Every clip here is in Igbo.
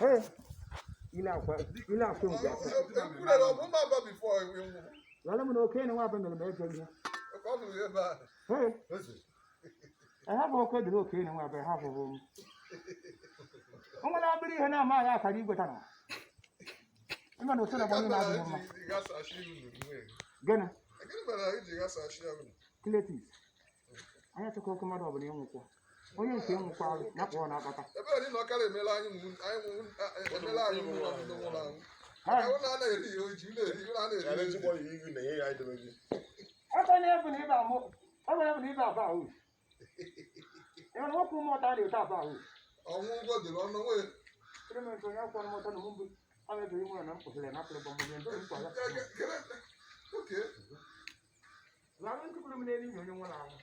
Hey, you know what? You know what? Well, I'm okay. No, I'm going to make it. Hey, I have all quite okay. No, I have a room. Oh, I believe in my life. I did go down. I'm not sure about you. Gonna. Cletus. I have to call come out of the young one. Onye nke nwụkwa ya kpọọ n'akpata. Ebe ọ dị na ọkara emela anyị emela anyị nwụrụ ọnụ nwụrụ anwụ. Ọ na-eri ihe oji na-eri ọ na-eri. Ya na-ejikwa ihe na ihe ya idebe gị. Aka na-ebu na ibe amụ. Ọ bụ na ibe aba ahụ. Ya na ọkụ mmụọ ta na-ete aba ahụ. Ọnwụ ụgwọ dị n'ọnụ nwee. Clement onye akwụkwọ mmụọ na mbụ. Ọ na-ebiri nwere na mkpụsịrị na akpụrụ bọmbụ ndị nkwa ya. Okay. Lalu nkụpụrụ m n'elu onye nwụrụ anwụ.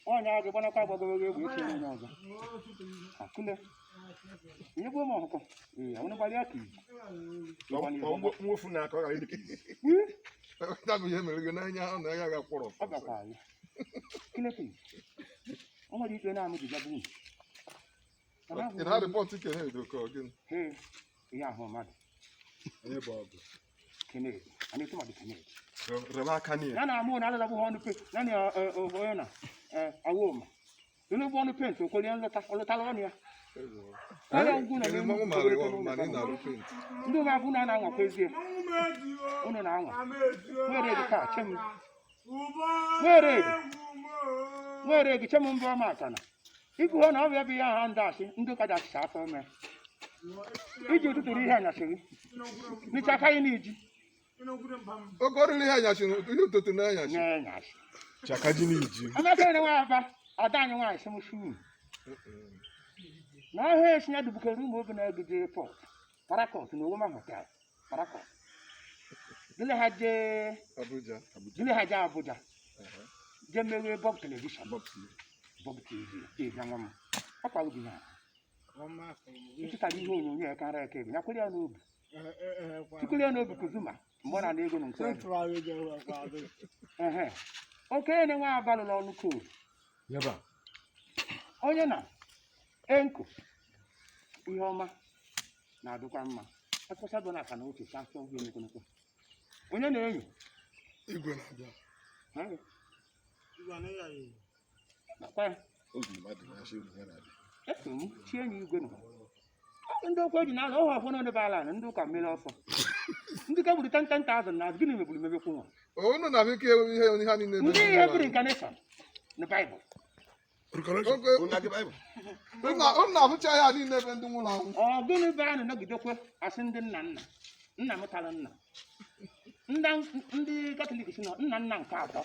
Onye agụ bana kwa gbagoro egwu eche onye ọzọ. Akule. Ihe bụ ụmụ ọkụkọ. Ọnụ gbali aka izu. Mwofu na aka ọ gara ịdị. Ta bụ ihe mere gị n'anya ọ na ya ga-akwọrọ. Ọ gakwa anyị. Kilepi. O nwere ike na-amụ dịga bụ. Ị na-arịpọtụ ike na-edo ka ọ gịnị? Ihe ahụ mmadụ. Onye bụ ọgụ. Kennedy. Anyị tụmadụ Kennedy. Rebe aka n'ihe. Ya na-amụ na alala bụ ọnụ pe. Ya na onye na awoma. Onye bụ ọnụ penti okoli ya nlọtala ọnụ ya. Ndị ụmụ abụ na-anwakwa ezie. Unu na-anwa. Nwere ego taa chem. Nwere ego chem mbụ ọma atana. Ikwu ha na ọbịa bụ ya ha ndị asị ndị ụka dasịsa afọ ome. Iji ụtụtụrụ ihe anyasịrị. N'icha aka anyị n'iji. Oge oriri ihe anyasị ihe ụtụtụ na-anyasị. Na-anyasị. Chaka ji n'iji. Amaka nwe aba ada anyị nwaanyị sị m shuu. Na ahụ esi ya dubukere ụmụ obi na-egide pọt. Parakọt na Owoma Hotel. Parakọt. Dile ha jee Abuja. Jee mewe Bob Television. Bob TV nwa m. Ọkwa obi ya. Ịchụtara ihe onyonyo ya kara eke ebe. Ya kwere ya n'obi. Tukwere ya n'obi Kuzuma. Mgbe ọ na-ego n'nso. Okenye na-enwe abalị n'ọnụ koodu. Onye na enko ihe ọma na-adịkwa mma. Ekpesa bụ na aka na oche sansọ ihe n'ekonekwe. Onye na-enyo igwe na-abịa. Eso m chi enyi igwe nọ. Ndị okwu eji n'ala ọhụ afọ n'ọdịbe ala na ndị ụka mmiri ọsọ. Ndị ka gburu 10,000 na gịnị megburu mebekwu nwa. Unu na-abịa ike ihe onye ha niile. Ndị ihe bụrụ incarnation na Baịbụl. Unu na-abụcha ya niile ebe ndị nwụrụ anwụ. Ọ gịnị bụ a na-anọgidekwe asị ndị nna mụtara nna. Ndị Katọlik si na nna nke atọ.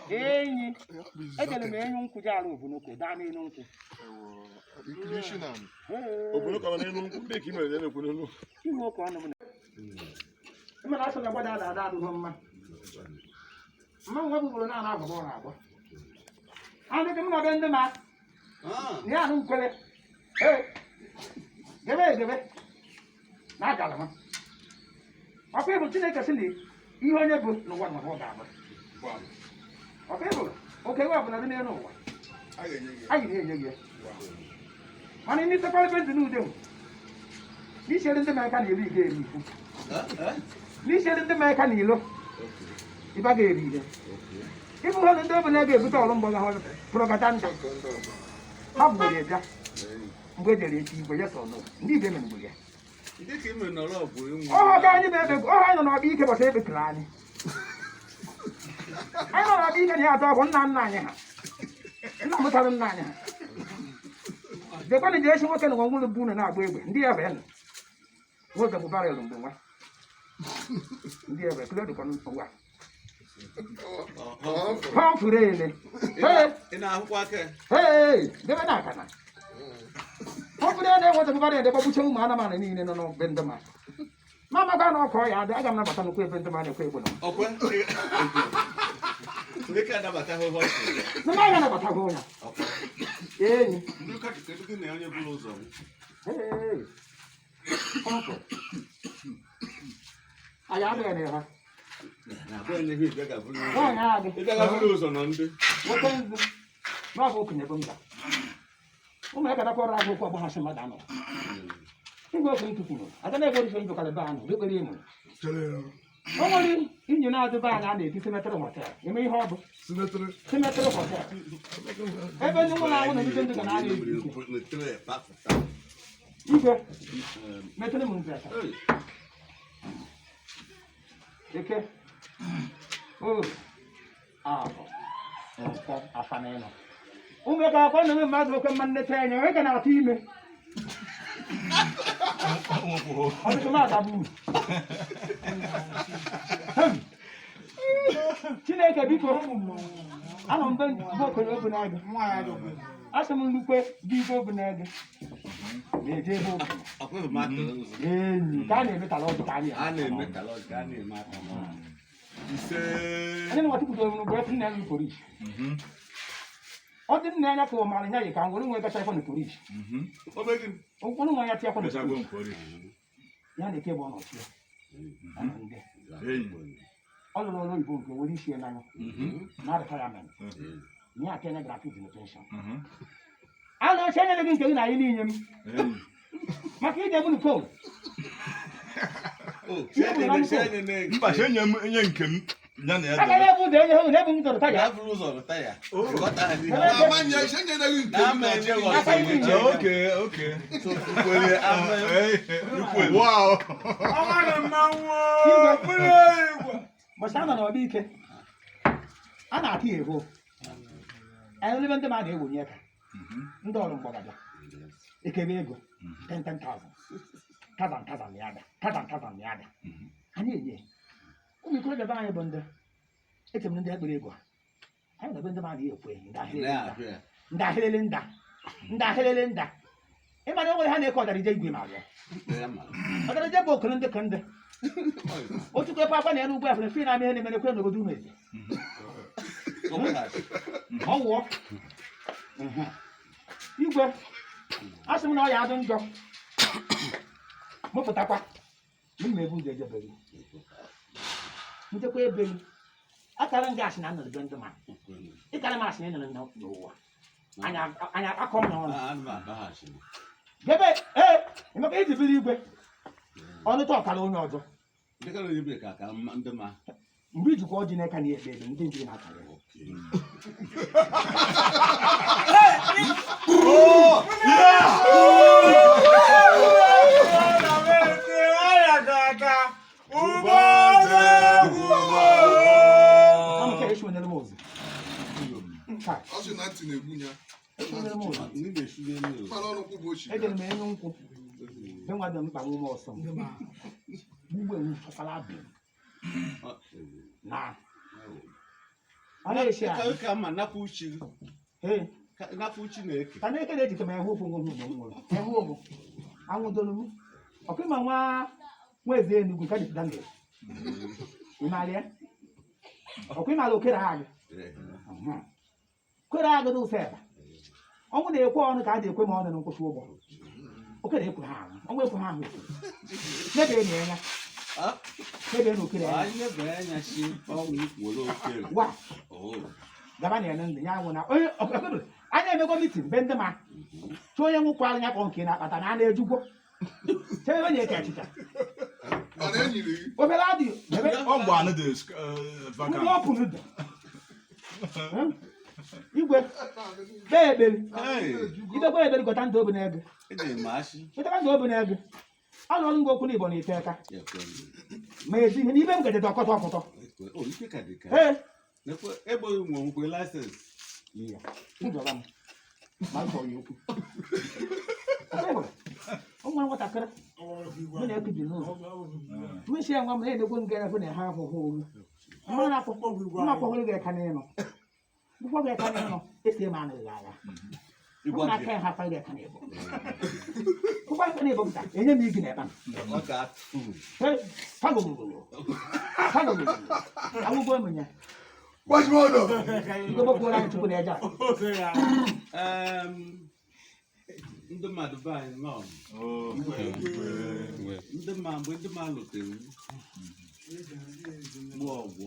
Enyi. Ejere m enyu nkwụ ji arụ obunoko daa n'elu nkwụ. Obunoko ọ n'elu nkwụ ndị ka imere na-ekwu n'elu. Ihe oke ọnụ m na. Mmadụ asọ na gbada ada adịghị mma. Mma nwa bụbụrụ na-ana agwọ ọrụ agwọ. Ndị dị m nọdụ ndị ma. Ya ahụ nkwere. Gebe. Na-agala m. Ọkwa ịbụ Chineke sị na ihe onye bụ n'ụwa na ọ ga-abụ. Ọkwa ịbụ oke iwe ọbụla dị n'elu ụwa. Anyị na-enye gị. Mana ndị tekwara ebe ndị n'ude m. N'isiere ndị Amerika na-eri ige eri ikwu. N'isiere ndị Amerika na ilo. Ịba ga-eri ige. Ịbụ ụlọ ndị obodo ga-ebute ọrụ mgbọ ha propaganda. Ha bụ ya bịa. Mgbe ejere echi igwe ya sọ nọ. Ndị ibe mere mgbe ya. Oh, can you make oh, I don't know, be able to save it. I don't know, be can have one nine. No, Dekwana je shi nwoke na ngwulu bu na agba egbe ndị ebe nọ nwoke bụ barrel mgbe nwa ndị ebe kule dịkwa n'ụwa ha furu ele debe na aka na ọ furu ele nweta bụ barrel debe gbuche ụmụ anụmanụ niile nọ n'be ndị mmadụ mama ga na ọkọ ya dị aga m nabata n'okwu ebe ndị mmadụ ekwe egbe na Nana yana batagona. Enyi. Nduka kedu na onye bulu ụzọ. Hey. Ọkọ. Aya abịa na ha. Na bụ na ihe ga bulu. Ọ ya adị. Ị ga bulu ụzọ na ndị. Nwoke ndụ. Ma bụ okenye bụ mba. Ụmụ ya kadakwara agụ kwa gbahasị mmadụ anọ. Ngwa okenye tukwuru. Ada na-ego ife ndụ kalaba anụ, dekere ịmụ. O nwere injin na-adịba anya a na-eti Cemetery Hotel. Eme ihe ọ bụ Cemetery Hotel. Ebe ndị nwụrụ anwụ na-ebite ndị ga na-arịa ebi igwe metere m mpe eke abụ nke afa na ịnọ ụmụ ka akwa na-eme mmadụ oke mma nnete anya onye ka na-atụ ime Chineke biko anọ mbe okenye obu na-ege asị m nnukwe dị ibe obu na-ege na-eje ebe okenye enyi ka a na-emetala ọdụ ka a na-eme onye na-nwatụkwudo mgbe efu nna ya polisi ọ dị nna anya ka ọ mara nya yi ka m were nwe gacha na polisi ụkwụrụ nwa ya tịakwa na ya na-eke bụ ọnọchi ọ lụrụ ọrụ oyibo nke nwere isi n'anya na retirement nye aka enye gratuity na pension a na-eche enye gị nke gị na anyị n'inye m maka ije bụ fon mba enye nke m aka ya bụ ụzọ enye ha na-ebu m zọrọ taya Basta na ọdị ike a na-atị ego ebe ndị mmadụ ewunye ka ndị ọrụ mgbọgada ekebe ego 10,000 ya ada anyị enye ụmụ ikorobịa be anyị bụ ndị eche m ndị ekpere ego anyị na ebe ndị mmadụ ekwe ndị ahịrịlị nda ịmara onwere ha na-eke ọdara ije igwe ma abịa ọdara ije bụ okere ndị ka ndị otu kwepe akwa na elu ugwu afere fi na-amị ihe na-emere kwe n'obodo umezi ọ wụọ igwe asị m na ọ ya adụ njọ mụpụtakwa n'ime ebe ụzọ ejebere nchekwa ebe akara nga asị na nnọdụ be ndị ma ịkara m asị na ịnọrọ n'ụwa anya akọ m n'ọnụ debe emeka iji biri igwe ọnụta ọkara onye ọzọ mgbe ijikwa ọjị n'aka na ekpe ndị njiri na-akara ejere m enye nkwụ enwado mkpa nwume ọsọ ugbo enwu chọkwala abụ na ọ na-esi ka ma napụ uchi na-eke ka na-eke na-ejike ma ehu ofu nwụrụ nwụrụ ehu ofu anwụdolu m ọkụ ịma nwa eze Enugu nke dị Daniel ịmarịa ọkụ ịmara okere agụ kwere agụ dị ụsa ebe ọnwụ na-ekwe ọnụ ka a dị ekwe ma ọ dị na nkwụsị ụgbọ okere ekwe ha ahụ ọnwụ ekwe ha ahụ n'ebe enyi ya n'ebe na okere wa gaba na ya ndị ya nwụ na onye anya emego mitin be ndị ma chọọ onye nwụkwa anya kpọ nke na-akpata na a na-ejugwo chebe onye eke achịcha obere adị ndị ọpụrụ dị igwe bee eberi idekwa eberi gọta ndụ obi n'ego ịtaka ndụ obi n'ego a nọrụ ngwa okwu n'Igbo na ite aka ma ezi ihe n'ibe m gedede ọkọtọ ọkụtọ ma ko yo ku okay bro o ma wata kara me na ku dinu me sia ngam e de ko ngena fo ne ha fo ho ma na ko ma ko ge ka ne no bu fo ge ka ne no e se ma na ga ko na ka ha fa ge ka ne bo ko ba ka ne bo ta e ne mi gi ne ba o ka fa go awu bo me nya What's more though? ko ba ko la tu ne ja ndị mmadụ be anyị nọ ndị mma mgbe ndị mma lụtere mgbe ọgwụ